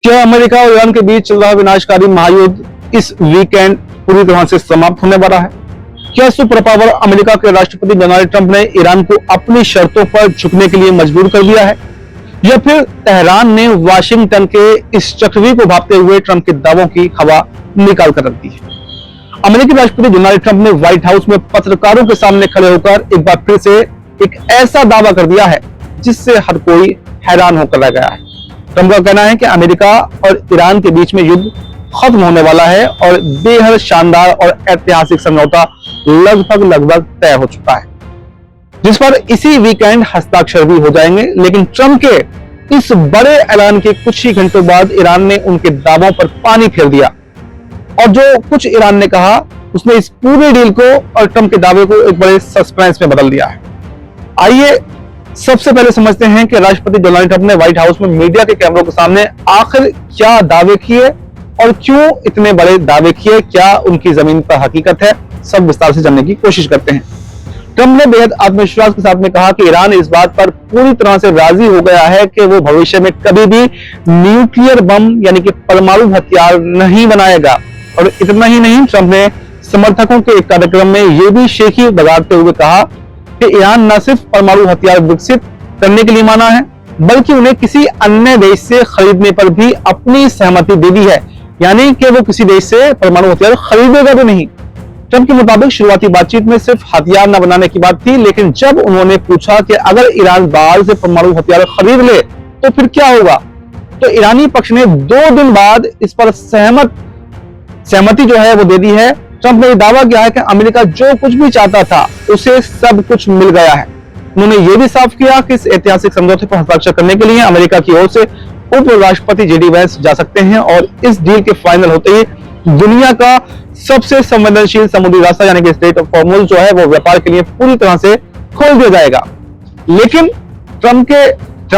क्या अमेरिका और ईरान के बीच चल रहा विनाशकारी महायुद्ध इस वीकेंड पूरी तरह से समाप्त होने वाला है? क्या सुपर पावर अमेरिका के राष्ट्रपति डोनाल्ड ट्रंप ने ईरान को अपनी शर्तों पर झुकने के लिए मजबूर कर दिया है, या फिर तेहरान ने वाशिंगटन के इस चक्रव्यूह को भांपते हुए ट्रंप के दावों की हवा निकाल कर रख दी है? अमेरिकी राष्ट्रपति डोनाल्ड ट्रंप ने व्हाइट हाउस में पत्रकारों के सामने खड़े होकर एक बार फिर से एक ऐसा दावा कर दिया है जिससे हर कोई हैरान होकर रह गया है। ट्रंप का कहना है कि अमेरिका और ईरान के बीच में युद्ध खत्म होने वाला है और बेहद शानदार और ऐतिहासिक समझौता लगभग तय हो चुका है, जिस पर इसी वीकेंड हस्ताक्षर भी हो जाएंगे। लेकिन ट्रंप के इस बड़े ऐलान के कुछ ही घंटों बाद ईरान ने उनके दावों पर पानी फेर दिया और जो कुछ ईरान ने कहा उसने इस पूरे डील को और ट्रंप के दावे को एक बड़े सस्पेंस में बदल दिया है। आइए सबसे पहले समझते हैं कि राष्ट्रपति डोनाल्ड ट्रंप ने व्हाइट हाउस में मीडिया के कैमरों के सामने आखिर क्या दावे किए और क्यों इतने बड़े दावे किए, क्या उनकी जमीन पर हकीकत है, सब विस्तार से जानने की कोशिश करते हैं। ट्रंप ने बेहद आत्मविश्वास के साथ में कहा कि ईरान इस बात पर पूरी तरह से राजी हो गया है कि वो भविष्य में कभी भी न्यूक्लियर बम यानी कि परमाणु हथियार नहीं बनाएगा। और इतना ही नहीं, ट्रंप ने समर्थकों के एक कार्यक्रम में यह भी शेखी बगाड़ते हुए कहा कि ईरान न सिर्फ परमाणु हथियार विकसित करने के लिए माना है, बल्कि उन्हें किसी अन्य देश से खरीदने पर भी अपनी सहमति दे दी है, यानी कि वो किसी देश से परमाणु हथियार खरीदेगा भी नहीं। ट्रंप के मुताबिक शुरुआती बातचीत में सिर्फ हथियार न बनाने की बात थी, लेकिन जब उन्होंने पूछा कि अगर ईरान बाहर से परमाणु हथियार खरीद ले तो फिर क्या होगा, तो ईरानी पक्ष ने 2 दिन बाद इस पर सहमति जो है वो दे दी है। ट्रंप ने दावा किया है कि अमेरिका जो कुछ भी चाहता था उसे सब कुछ मिल गया है। उन्होंने ये भी साफ किया कि इस ऐतिहासिक समझौते पर हस्ताक्षर करने के लिए अमेरिका की ओर से उपराष्ट्रपति जेडी वैंस जा सकते हैं और इस डील के फाइनल होते ही दुनिया का सबसे संवेदनशील समुद्री रास्ता यानी कि स्ट्रेट ऑफ हॉर्मुज़ जो है वो व्यापार के लिए पूरी तरह से खोल दिया जाएगा। लेकिन ट्रंप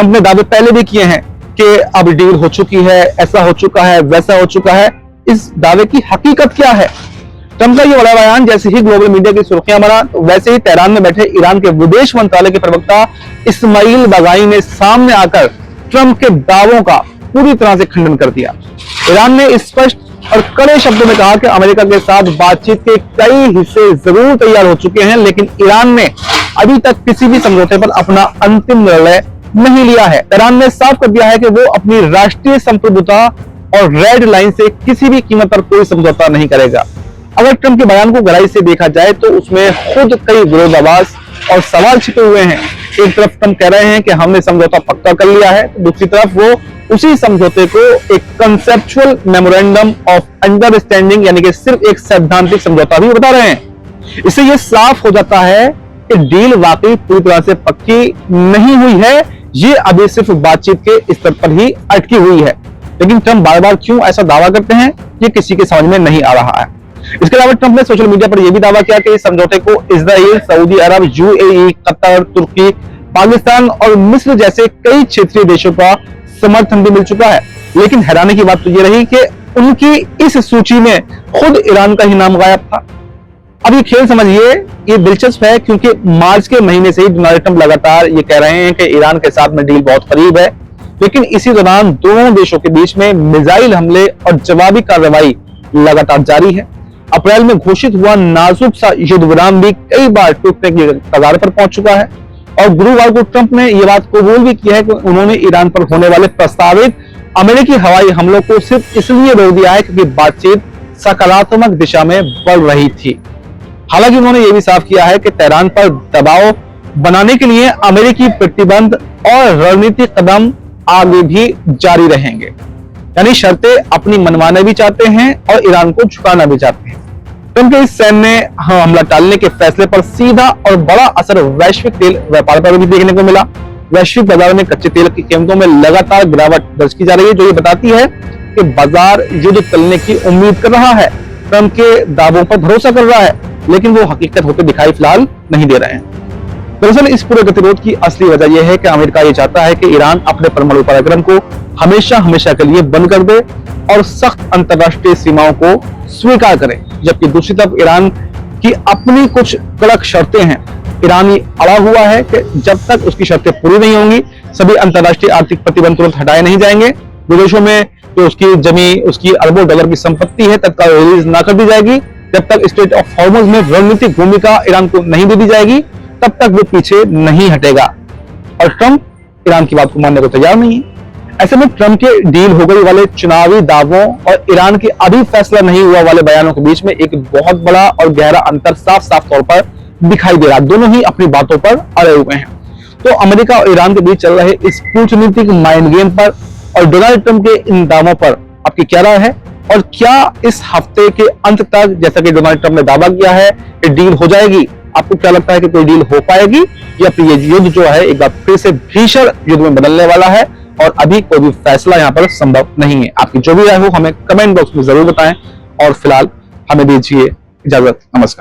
ने दावे पहले भी किए हैं कि अब डील हो चुकी है, ऐसा हो चुका है, वैसा हो चुका है। इस दावे की हकीकत क्या है? ट्रंप का ये बड़ा बयान जैसे ही ग्लोबल मीडिया की सुर्खियां बना, वैसे ही तेहरान में बैठे ईरान के विदेश मंत्रालय के प्रवक्ता इस्माइल बागाई ने सामने आकर ट्रंप के दावों का पूरी तरह से खंडन कर दिया। ईरान ने स्पष्ट और कड़े शब्दों में कहा कि अमेरिका के साथ बातचीत के कई हिस्से जरूर तैयार हो चुके हैं, लेकिन ईरान ने अभी तक किसी भी समझौते पर अपना अंतिम निर्णय नहीं लिया है। तेहरान ने साफ कर दिया है कि वो अपनी राष्ट्रीय संप्रभुता और रेड लाइन से किसी भी कीमत पर कोई समझौता नहीं करेगा। अगर ट्रंप के बयान को गहराई से देखा जाए तो उसमें खुद कई विरोधाभास और सवाल छिपे हुए हैं। एक तरफ ट्रंप कह रहे हैं कि हमने समझौता पक्का कर लिया है, तो दूसरी तरफ वो उसी समझौते को एक कंसेप्चुअल मेमोरेंडम ऑफ अंडरस्टैंडिंग यानी कि सिर्फ एक सैद्धांतिक समझौता भी बता रहे हैं। इससे यह साफ हो जाता है कि डील वाकई पूरी तरह से पक्की नहीं हुई है, ये अभी सिर्फ बातचीत के स्तर पर ही अटकी हुई है। लेकिन ट्रंप बार बार क्यों ऐसा दावा करते हैं, ये किसी के समझ में नहीं आ रहा है। इसके अलावा ट्रंप ने सोशल मीडिया पर यह भी दावा किया कि इस समझौते को इजराइल, सऊदी अरब, यूएई, कतर, तुर्की, पाकिस्तान और मिस्र जैसे कई क्षेत्रीय देशों का समर्थन भी मिल चुका है। लेकिन हैरानी की बात तो यह रही कि उनकी इस सूची में खुद ईरान का ही नाम गायब था। अब ये खेल समझिए, ये दिलचस्प है क्योंकि मार्च के महीने से ही डोनाल्ड ट्रंप लगातार ये कह रहे हैं कि ईरान के साथ में डील बहुत करीब है, लेकिन इसी दौरान दोनों देशों के बीच में मिसाइल हमले और जवाबी कार्रवाई लगातार जारी है। अप्रैल में घोषित हुआ नाजुक सा युद्ध विराम भी कई बार टूटने की कगार पर पहुंच चुका है और गुरुवार को ट्रंप ने यह बात कबूल भी की है कि उन्होंने ईरान पर होने वाले प्रस्तावित अमेरिकी हवाई हमलों को सिर्फ इसलिए रोक दिया है क्योंकि बातचीत सकारात्मक दिशा में बढ़ रही थी। हालांकि उन्होंने यह भी साफ किया है कि तेहरान पर दबाव बनाने के लिए अमेरिकी प्रतिबंध और रणनीतिक कदम आगे भी जारी रहेंगे, यानी शर्तें अपनी मनवाना भी चाहते हैं और ईरान को झुकाना भी चाहते हैं। ट्रंप के इस सैन्य हमला टालने के फैसले पर सीधा और बड़ा असर वैश्विक तेल व्यापार पर भी देखने को मिला। वैश्विक बाजार में कच्चे तेल की कीमतों में लगातार गिरावट दर्ज की जा रही है, जो ये बताती है कि बाजार युद्ध चलने की उम्मीद कर रहा है, ट्रंप के दावों पर भरोसा कर रहा है, लेकिन वो हकीकत होकर दिखाई फिलहाल नहीं दे रहे हैं। दरअसल इस पूरे गतिरोध की असली वजह यह है कि अमेरिका ये चाहता है कि ईरान अपने परमाणु कार्यक्रम को हमेशा के लिए बंद कर दे और सख्त अंतरराष्ट्रीय सीमाओं को स्वीकार करे, जबकि दूसरी तरफ ईरान की अपनी कुछ कड़क शर्तें हैं। ईरान अड़ा हुआ है कि जब तक उसकी शर्तें पूरी नहीं होंगी सभी अंतरराष्ट्रीय आर्थिक प्रतिबंध तुरंत हटाए नहीं जाएंगे। विदेशों में जो उसकी जमी, उसकी अरबों डॉलर की संपत्ति है, तत्काल रिलीज ना कर दी जाएगी। जब तक स्ट्रेट ऑफ हॉर्मुज में रणनीतिक भूमिका ईरान को नहीं दे दी जाएगी, तब तक वो पीछे नहीं हटेगा। और ट्रंप ईरान की बात को मानने को तैयार नहीं है। ऐसे में ट्रंप के डील हो गई वाले चुनावी दावों और ईरान के अभी फैसला नहीं हुआ वाले बयानों के बीच में एक बहुत बड़ा और गहरा अंतर साफ साफ तौर पर दिखाई दे रहा है। दोनों ही अपनी बातों पर अड़े हुए हैं। तो अमेरिका और ईरान के बीच चल रहे इस कूटनीतिक माइंड गेम पर और डोनाल्ड ट्रंप के इन दावों पर आपकी क्या राय है? और क्या इस हफ्ते के अंत तक, जैसा कि डोनाल्ड ट्रंप ने दावा किया है, कि डील हो जाएगी? आपको क्या लगता है कि कोई डील हो पाएगी, या फिर ये युद्ध जो है एक बार फिर से भीषण युद्ध में बदलने वाला है और अभी कोई भी फैसला यहाँ पर संभव नहीं है? आपकी जो भी राय हो हमें कमेंट बॉक्स में जरूर बताएं। और फिलहाल हमें दीजिए इजाजत। नमस्कार।